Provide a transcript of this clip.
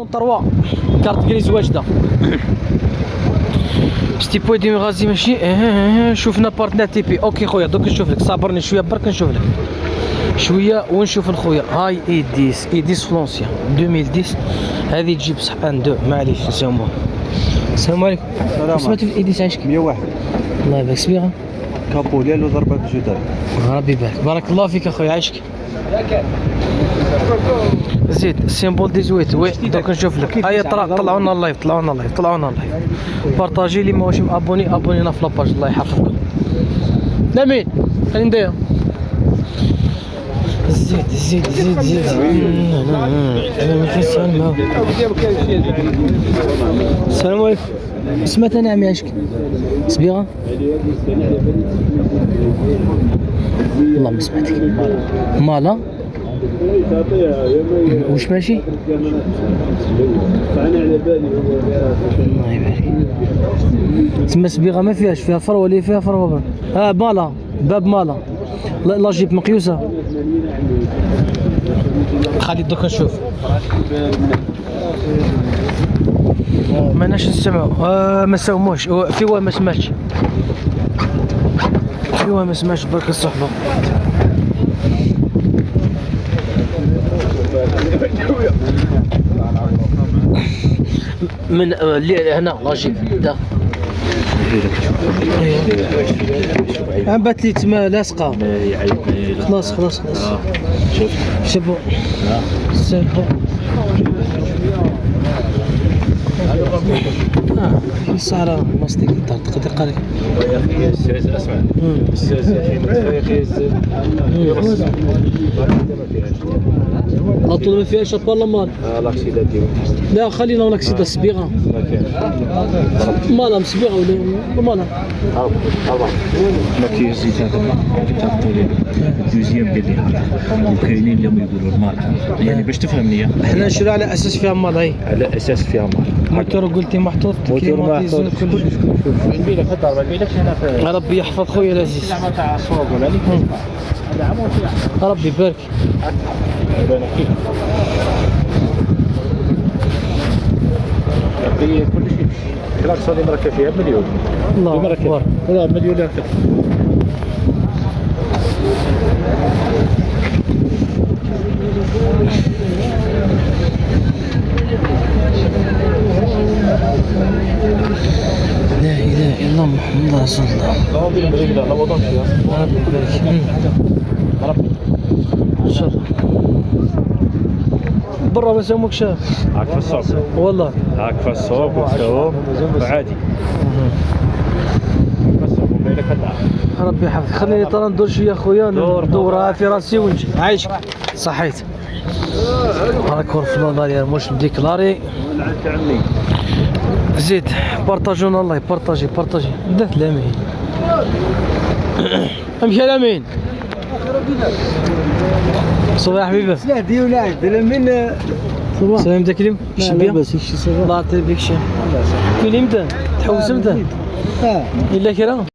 طالون 3 كارت كريز واجده شتي بويدي غازي ماشي شوفنا بارتنر تي بي. اوكي خويا دوك نشوف لك، صابرني شويه برك نشوف لك شويه ونشوف الخويا. هاي اي 10 اي 10 فلونسيا 2010 هذه تجيب بصح 1 2 معليش نساوموها. السلام عليكم. سمعتوا في الايديس عايشك 101 الله يبارك سبيغه كابوليل وضربه بجدار. ربي يبارك بارك الله فيك اخويا عايشك. زيد سيمبول دي زويت وي دوك نشوف لك. هيا طلعوا لنا اللايف طلعوا لنا اللايف طلعوا لنا اللايف بارطاجي لي ماهوش مابوني ابونينا في لاباج الله يحفظكم. لمين خلينا ندير زيد زيد زيد زيد السلام عليكم. سمعت انا عمي عشك سبيغه والله ما سمعتك. مالا وش ماشي؟ الله يبارك. تسمى سبيغه ما فيهاش، فيها فروه اللي فيها فروه. مالا باب مالا لا جيب مقيوسه. خلي دوك نشوف ماناش نسمعو. ما ساوموش في واه ما سمعتش، في واه ما سمعتش برك الصحبه. من اللي هنا لاجيب دا بات لي تما لاصقه. خلاص خلاص خلاص شوفوا سيبو في الصحراء مصدق تقدر قالك يا اخي السياسه اسمع السياسه يا اخي لا طول ما فيهاش البرلمان. لاكسيدا ديالو لا خلينا لاكسيدا الصبيغه مالا مصبيغه ولا مالا ما كاينش زيت هذا كتعطولي دوزيام ديال هذا وكاينين اللي يقولوا المال يعني باش تفهمني. احنا نشرو على اساس فيها مال. هاي على اساس فيها مال. موتور قلتي محطوط كليماتيزون كل شيء. نبي لك الضربه نبي لك هنا في ربي يحفظ خويا العزيز. زعما تاع الصوب ولا ليك هذا عمو فيها ربي يبارك. يبان كيف يعطي كل شيء. كلاكس هذه مركب فيها مليون. الله اكبر. لا مليون يركب. لا اله الا الله محمد رسول الله. ربي يبارك ان شاء الله. برا ما ساموكش هاك في الصوب والله هاك في الصوب وتساوم وعادي بس بالك هذا. ربي يحفظك. خليني ترى ندور شويه خويا ندورها في راسي ونجي عايشك. صحيت راك ورف الله ديال موش ديكلاري. زيد بارطاجونا الله بارطاجي دات لامين امشي لامين صباح حبيبي سلادي ولا عندنا من سلام داكلم لا بس شي صباح الله يعطيك بك شي كاين مدان تحوس مدان الا كرا